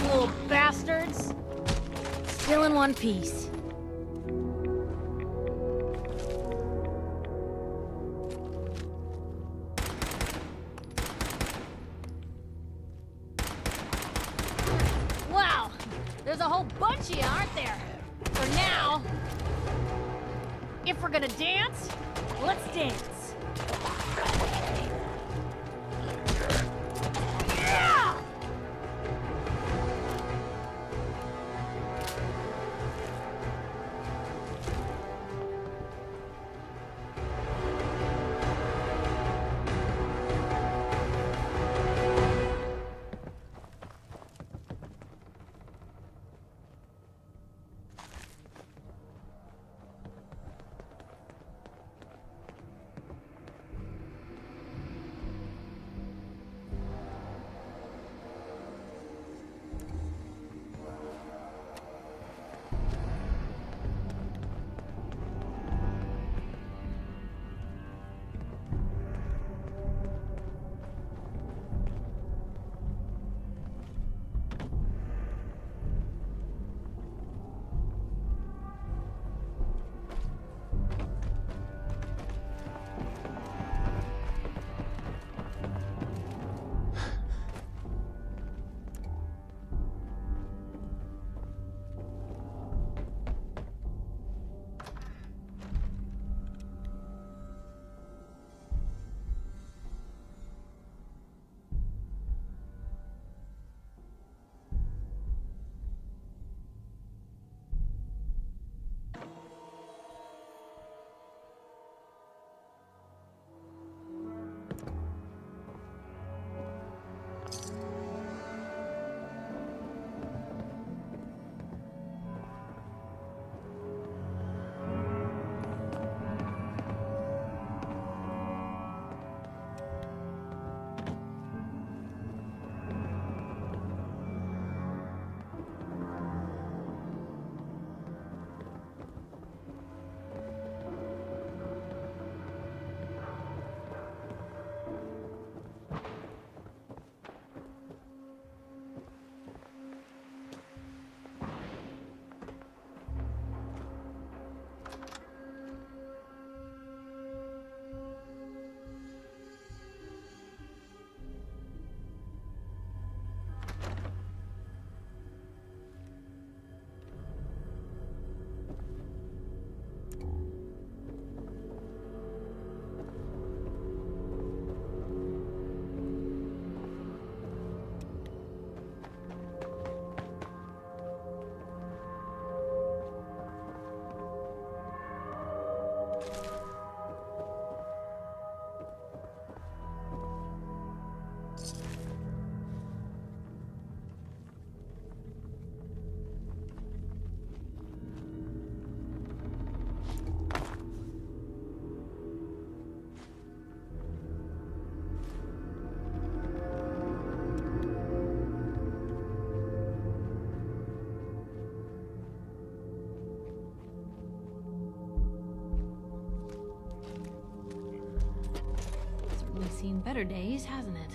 little bastards. Still in one piece. Wow, there's a whole bunch of you, aren't there? For now. If we're gonna dance, let's dance. Seen better days, hasn't it?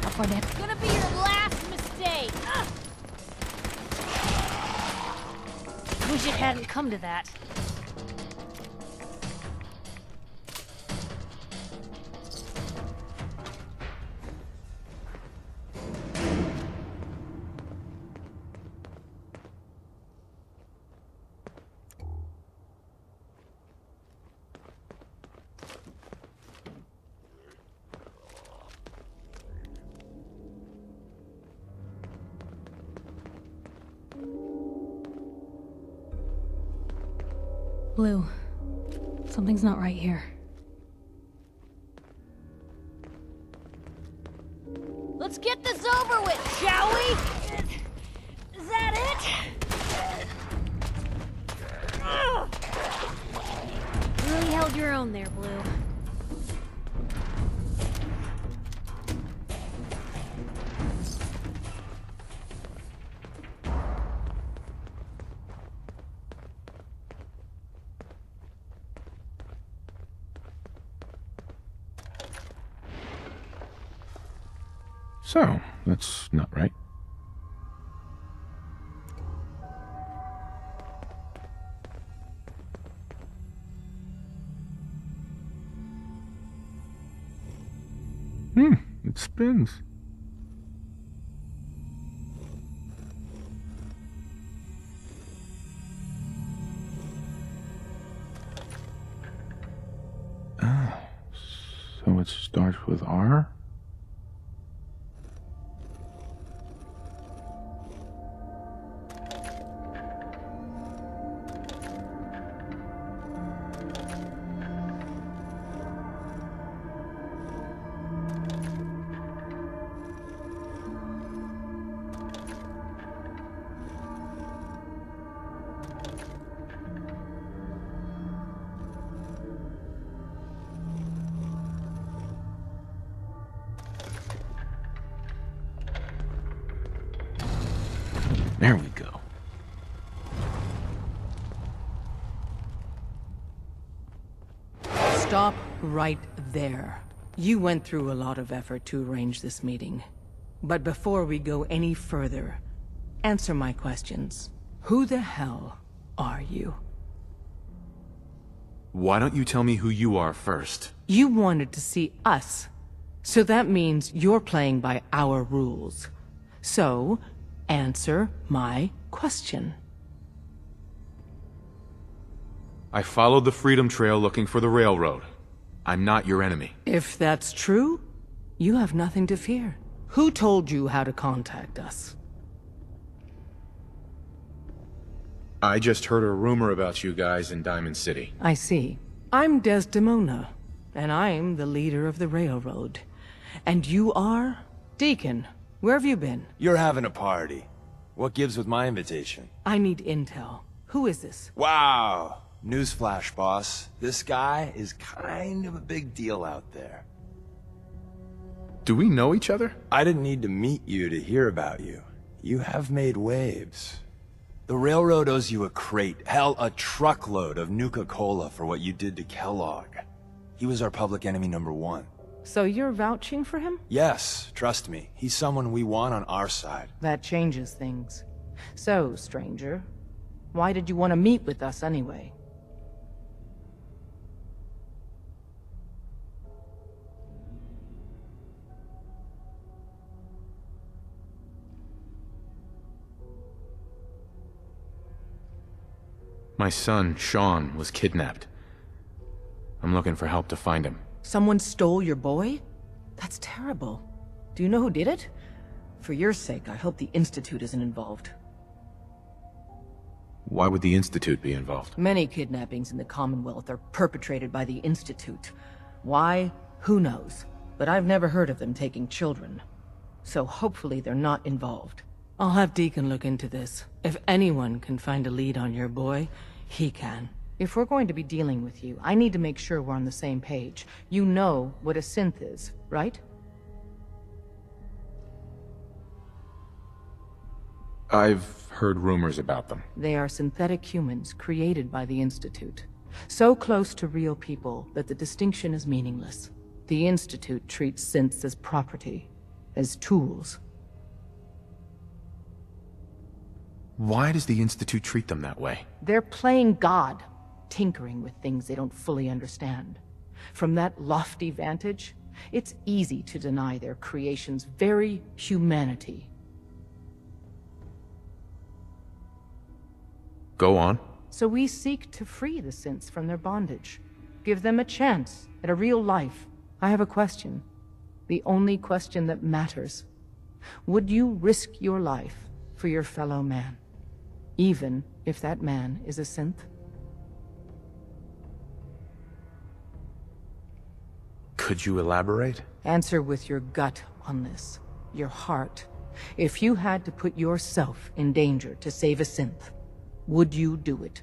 Up for that. Gonna be your last mistake. Wish it hadn't come to that. Blue, something's not right here. Let's get this over with, shall we? Is that it? Really held your own there, Blue. So, that's not right. It spins. So it starts with R? There we go. Stop right there. You went through a lot of effort to arrange this meeting. But before we go any further, answer my questions. Who the hell are you? Why don't you tell me who you are first? You wanted to see us. So that means you're playing by our rules. So, answer my question. I followed the Freedom Trail looking for the railroad. I'm not your enemy. If that's true, you have nothing to fear. Who told you how to contact us? I just heard a rumor about you guys in Diamond City. I see. I'm Desdemona, and I'm the leader of the railroad. And you are? Deacon, where have you been? You're having a party. What gives with my invitation? I need intel. Who is this? Wow. Newsflash, boss. This guy is kind of a big deal out there. Do we know each other? I didn't need to meet you to hear about you. You have made waves. The railroad owes you a crate, hell, a truckload of Nuka-Cola for what you did to Kellogg. He was our public enemy #1. So you're vouching for him? Yes, trust me. He's someone we want on our side. That changes things. So, stranger, why did you want to meet with us anyway? My son, Sean, was kidnapped. I'm looking for help to find him. Someone stole your boy? That's terrible. Do you know who did it? For your sake, I hope the Institute isn't involved. Why would the Institute be involved? Many kidnappings in the Commonwealth are perpetrated by the Institute. Why? Who knows? But I've never heard of them taking children. So hopefully they're not involved. I'll have Deacon look into this. If anyone can find a lead on your boy, he can. If we're going to be dealing with you, I need to make sure we're on the same page. You know what a synth is, right? I've heard rumors about them. They are synthetic humans created by the Institute. So close to real people that the distinction is meaningless. The Institute treats synths as property, as tools. Why does the Institute treat them that way? They're playing God, tinkering with things they don't fully understand. From that lofty vantage, it's easy to deny their creation's very humanity. Go on. So we seek to free the synths from their bondage. Give them a chance at a real life. I have a question. The only question that matters. Would you risk your life for your fellow man? Even if that man is a synth? Could you elaborate? Answer with your gut on this. Your heart. If you had to put yourself in danger to save a synth, would you do it?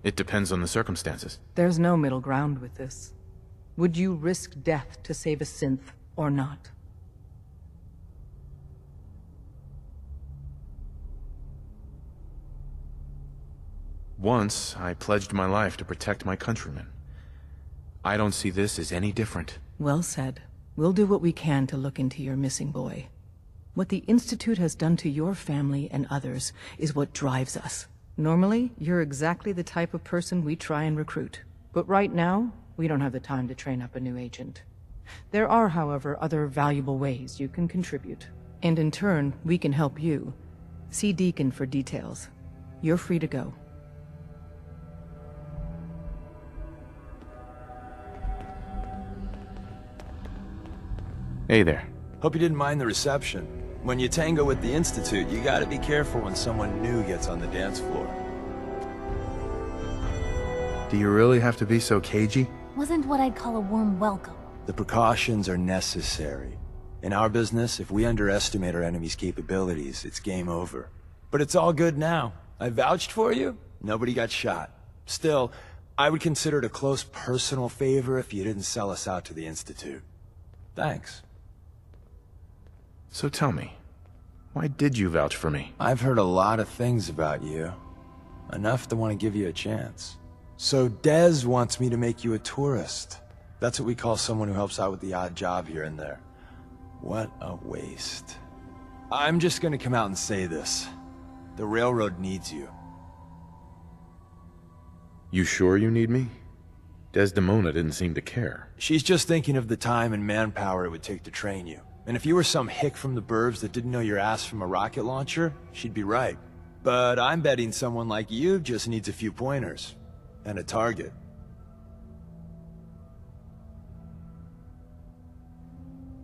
It depends on the circumstances. There's no middle ground with this. Would you risk death to save a synth or not? Once, I pledged my life to protect my countrymen. I don't see this as any different. Well said. We'll do what we can to look into your missing boy. What the Institute has done to your family and others is what drives us. Normally, you're exactly the type of person we try and recruit. But right now, we don't have the time to train up a new agent. There are, however, other valuable ways you can contribute. And in turn, we can help you. See Deacon for details. You're free to go. Hey there. Hope you didn't mind the reception. When you tango with the Institute, you gotta be careful when someone new gets on the dance floor. Do you really have to be so cagey? Wasn't what I'd call a warm welcome. The precautions are necessary. In our business, if we underestimate our enemy's capabilities, it's game over. But it's all good now. I vouched for you. Nobody got shot. Still, I would consider it a close personal favor if you didn't sell us out to the Institute. Thanks. So tell me, why did you vouch for me? I've heard a lot of things about you. Enough to want to give you a chance. So Dez wants me to make you a tourist. That's what we call someone who helps out with the odd job here and there. What a waste. I'm just gonna come out and say this. The railroad needs you. You sure you need me? Desdemona didn't seem to care. She's just thinking of the time and manpower it would take to train you. And if you were some hick from the burbs that didn't know your ass from a rocket launcher, she'd be right. But I'm betting someone like you just needs a few pointers. And a target.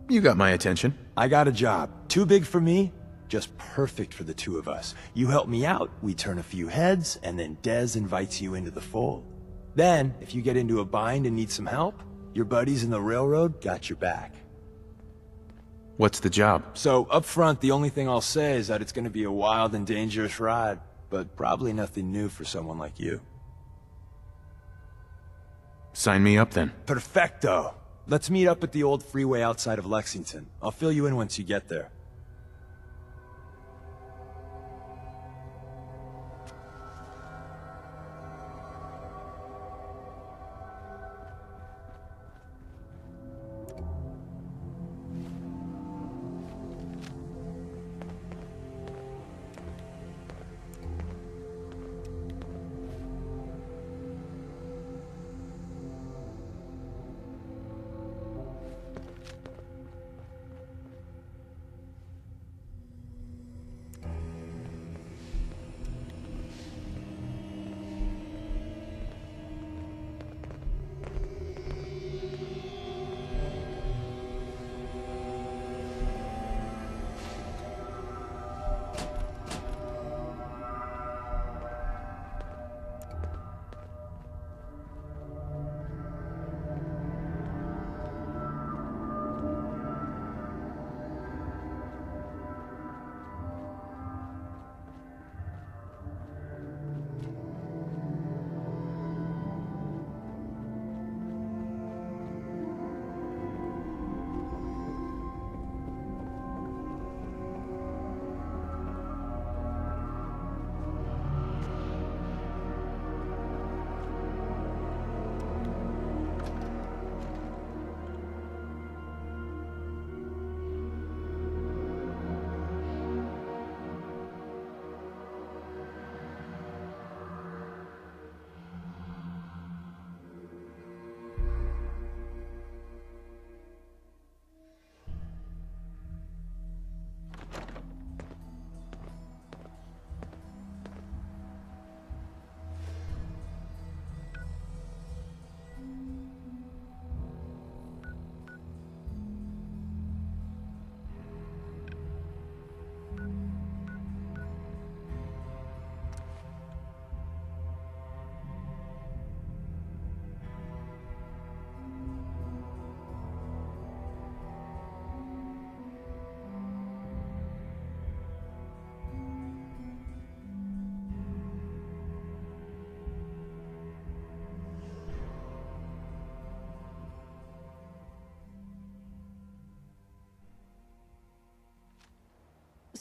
You got my attention. I got a job. Too big for me, just perfect for the two of us. You help me out, we turn a few heads, and then Dez invites you into the fold. Then, if you get into a bind and need some help, your buddies in the railroad got your back. What's the job? So, up front, the only thing I'll say is that it's gonna be a wild and dangerous ride, but probably nothing new for someone like you. Sign me up then. Perfecto! Let's meet up at the old freeway outside of Lexington. I'll fill you in once you get there.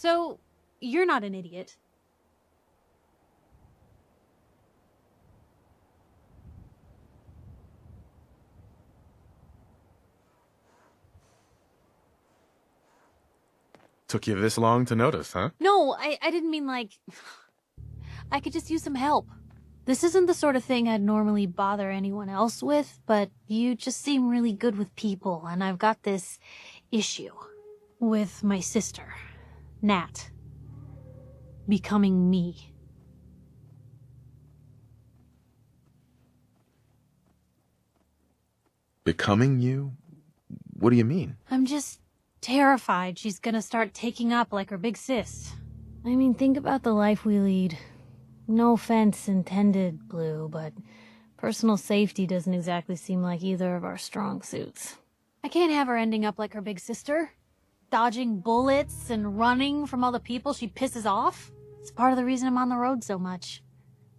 So, you're not an idiot. Took you this long to notice, huh? No, I didn't mean like... I could just use some help. This isn't the sort of thing I'd normally bother anyone else with, but you just seem really good with people, and I've got this issue with my sister, Nat, becoming me. Becoming you? What do you mean? I'm just terrified she's gonna start taking up like her big sis. I mean, think about the life we lead. No offense intended, Blue, but personal safety doesn't exactly seem like either of our strong suits. I can't have her ending up like her big sister, dodging bullets and running from all the people she pisses off. It's part of the reason I'm on the road so much.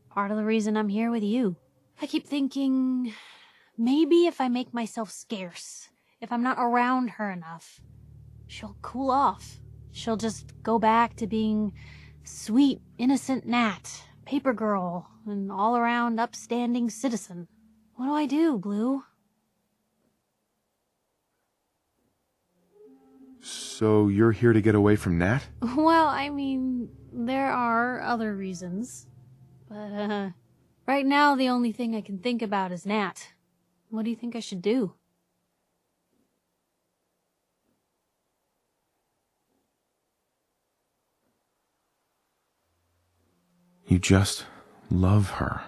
Part of the reason I'm here with you. I keep thinking, maybe if I make myself scarce, if I'm not around her enough, she'll cool off. She'll just go back to being sweet, innocent Nat, paper girl, an all-around upstanding citizen. What do I do, Blue? So you're here to get away from Nat? Well, I mean, there are other reasons. But, right now the only thing I can think about is Nat. What do you think I should do? You just love her.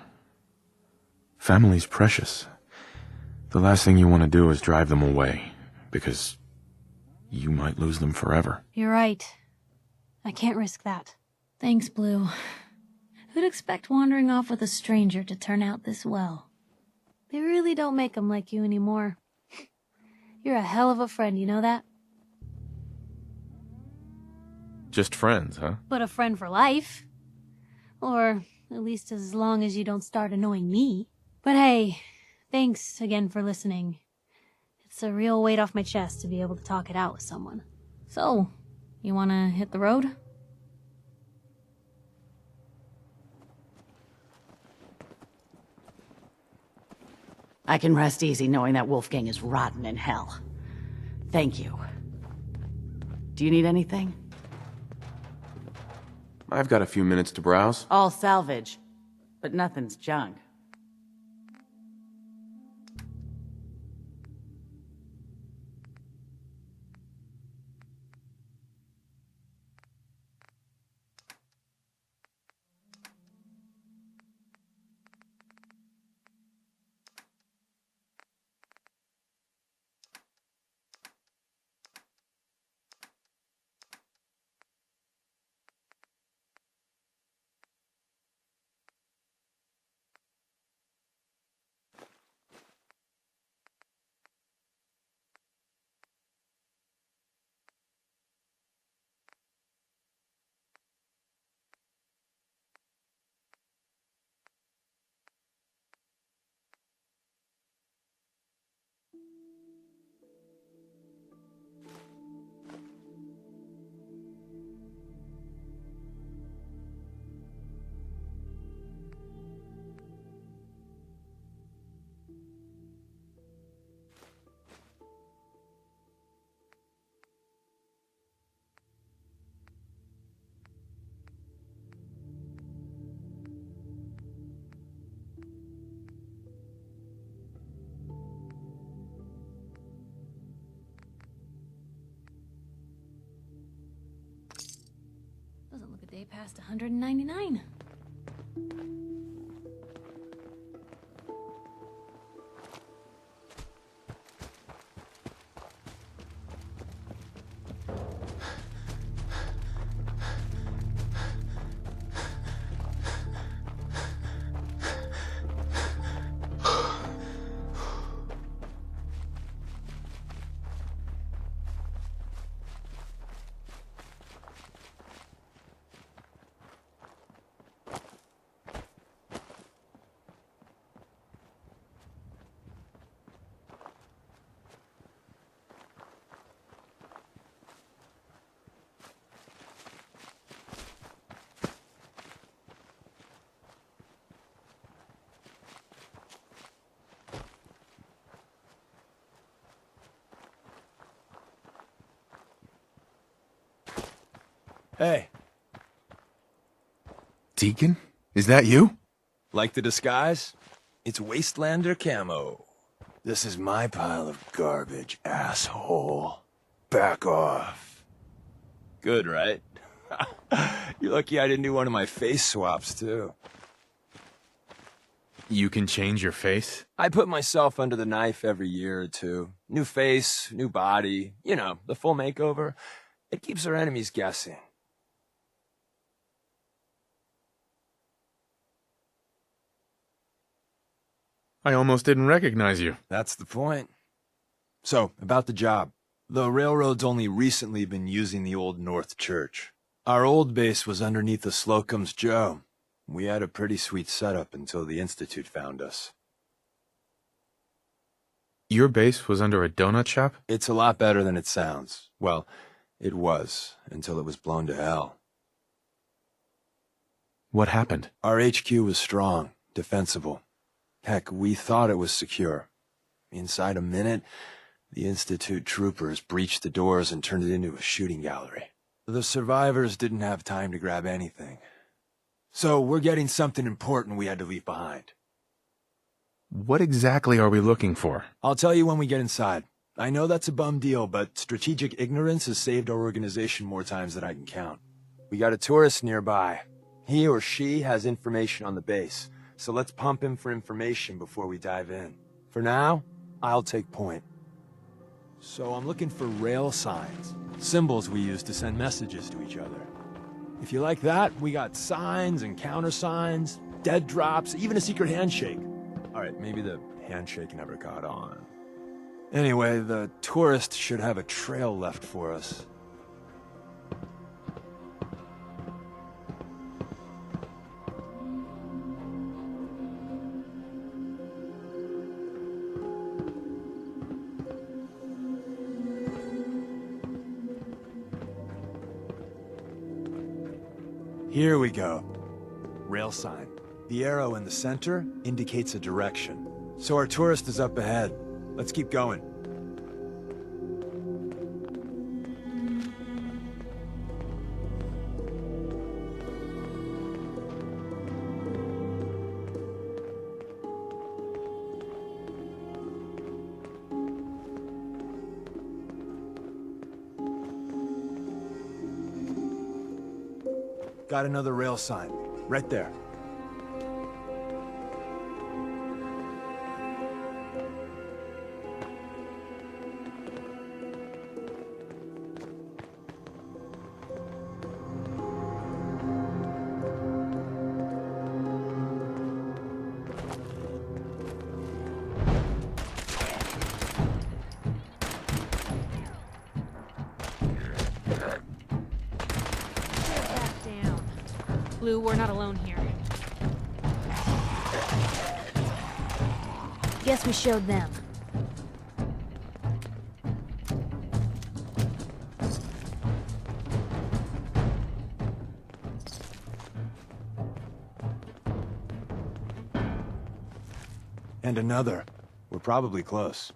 Family's precious. The last thing you want to do is drive them away, because you might lose them forever. You're right. I can't risk that. Thanks, Blue. Who'd expect wandering off with a stranger to turn out this well? They really don't make 'em like you anymore. You're a hell of a friend, you know that? Just friends, huh? But a friend for life. Or at least as long as you don't start annoying me. But hey, thanks again for listening. It's a real weight off my chest to be able to talk it out with someone. So, you wanna hit the road? I can rest easy knowing that Wolfgang is rotten in hell. Thank you. Do you need anything? I've got a few minutes to browse. All salvage, but nothing's junk. Doesn't look a day past 199. Hey, Deacon? Is that you? like the disguise? It's Wastelander camo. This is my pile of garbage, asshole. Back off. Good, right? You're lucky I didn't do one of my face swaps, too. You can change your face? I put myself under the knife every year or two. New face, new body, you know, the full makeover. It keeps our enemies guessing. I almost didn't recognize you. That's the point. So, about the job. The railroad's only recently been using the Old North Church. Our old base was underneath the Slocum's Joe. We had a pretty sweet setup until the Institute found us. Your base was under a donut shop? It's a lot better than it sounds. Well, it was, until it was blown to hell. What happened? Our HQ was strong, defensible. Heck, we thought it was secure. Inside a minute, the Institute troopers breached the doors and turned it into a shooting gallery. The survivors didn't have time to grab anything. So we're getting something important we had to leave behind. What exactly are we looking for? I'll tell you when we get inside. I know that's a bum deal, but strategic ignorance has saved our organization more times than I can count. We got a tourist nearby. He or she has information on the base, so let's pump him for information before we dive in. For now, I'll take point. So I'm looking for rail signs, symbols we use to send messages to each other. If you like that, we got signs and countersigns, dead drops, even a secret handshake. Alright, maybe the handshake never caught on. Anyway, the tourist should have a trail left for us. Here we go. Rail sign. The arrow in the center indicates a direction. So our tourist is up ahead. Let's keep going. Got another rail sign. Right there. Blue, we're not alone here. Guess we showed them. And another. We're probably close.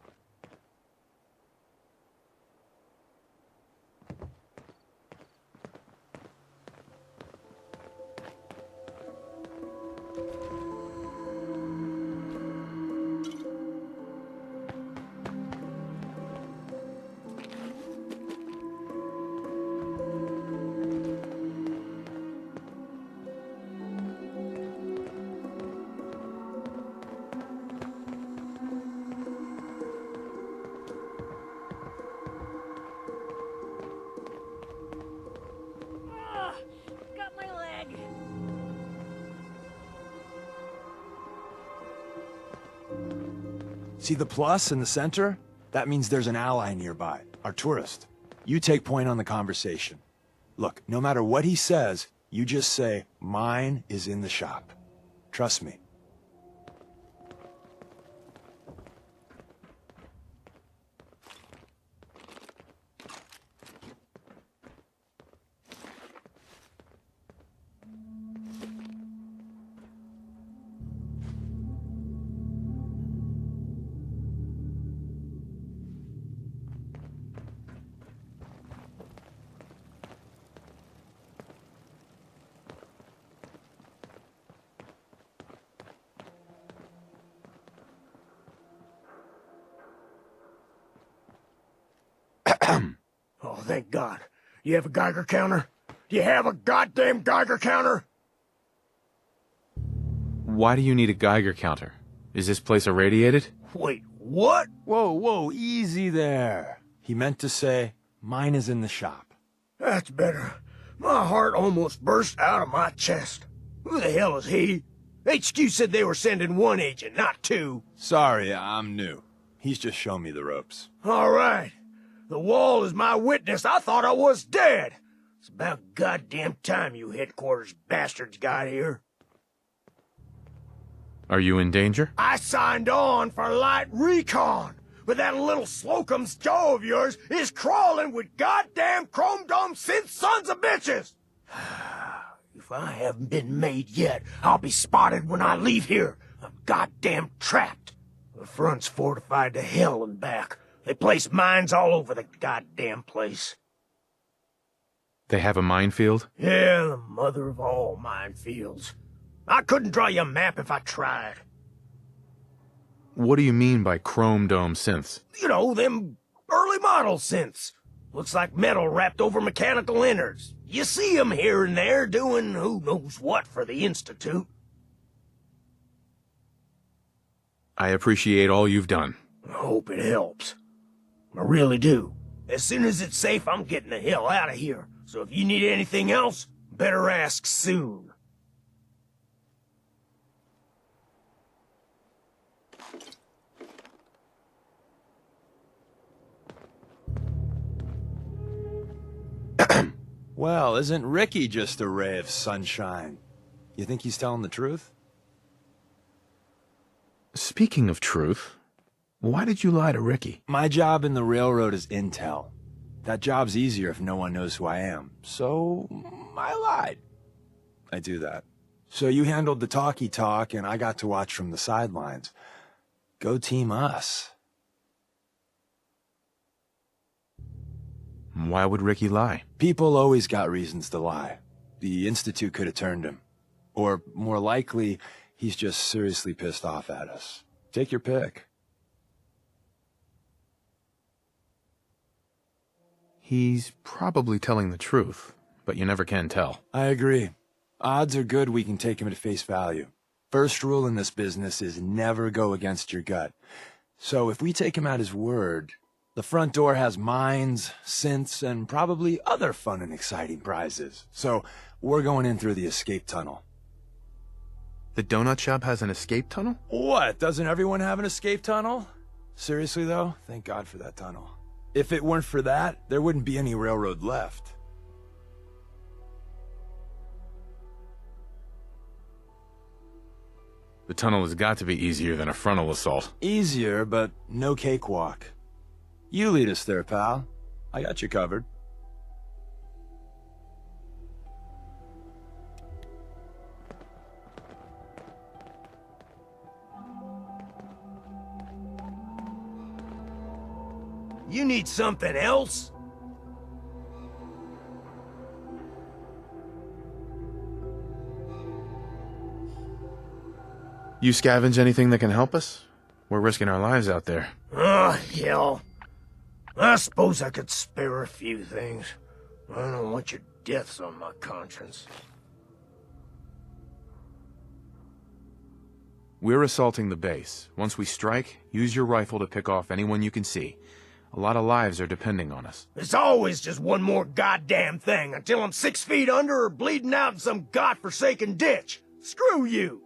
Got my leg. See the plus in the center? That means there's an ally nearby, our tourist. You take point on the conversation. Look, no matter what he says, you just say, "Mine is in the shop." Trust me. Oh, thank God. You have a Geiger counter? Do you have a goddamn Geiger counter? Why do you need a Geiger counter? Is this place irradiated? Wait, what? Whoa, whoa, easy there. He meant to say, mine is in the shop. That's better. My heart almost burst out of my chest. Who the hell is he? HQ said they were sending one agent, not two. Sorry, I'm new. He's just shown me the ropes. All right. The wall is my witness. I thought I was dead. It's about goddamn time you headquarters bastards got here. Are you in danger? I signed on for light recon, but that little Slocum's Joe of yours is crawling with goddamn chrome dome synth sons of bitches. If I haven't been made yet, I'll be spotted when I leave here. I'm goddamn trapped. The front's fortified to hell and back. They place mines all over the goddamn place. They have a minefield? Yeah, the mother of all minefields. I couldn't draw you a map if I tried. What do you mean by chrome dome synths? You know, them early model synths. Looks like metal wrapped over mechanical innards. You see them here and there doing who knows what for the Institute. I appreciate all you've done. I hope it helps. I really do. As soon as it's safe, I'm getting the hell out of here. So if you need anything else, better ask soon. Well, isn't Ricky just a ray of sunshine? You think he's telling the truth? Speaking of truth, why did you lie to Ricky? My job in the railroad is intel. That job's easier if no one knows who I am. So, I lied. I do that. So you handled the talky talk, and I got to watch from the sidelines. Go team us. Why would Ricky lie? People always got reasons to lie. The Institute could have turned him. Or, more likely, he's just seriously pissed off at us. Take your pick. He's probably telling the truth, but you never can tell. I agree. Odds are good we can take him at face value. First rule in this business is never go against your gut. So if we take him at his word, the front door has mines, synths, and probably other fun and exciting prizes. So we're going in through the escape tunnel. The donut shop has an escape tunnel? What? Doesn't everyone have an escape tunnel? Seriously, though? Thank God for that tunnel. If it weren't for that, there wouldn't be any railroad left. The tunnel has got to be easier than a frontal assault. Easier, but no cakewalk. You lead us there, pal. I got you covered. You need something else? You scavenge anything that can help us? We're risking our lives out there. Oh, hell. I suppose I could spare a few things. I don't want your deaths on my conscience. We're assaulting the base. Once we strike, use your rifle to pick off anyone you can see. A lot of lives are depending on us. It's always just one more goddamn thing until I'm 6 feet under or bleeding out in some godforsaken ditch. Screw you!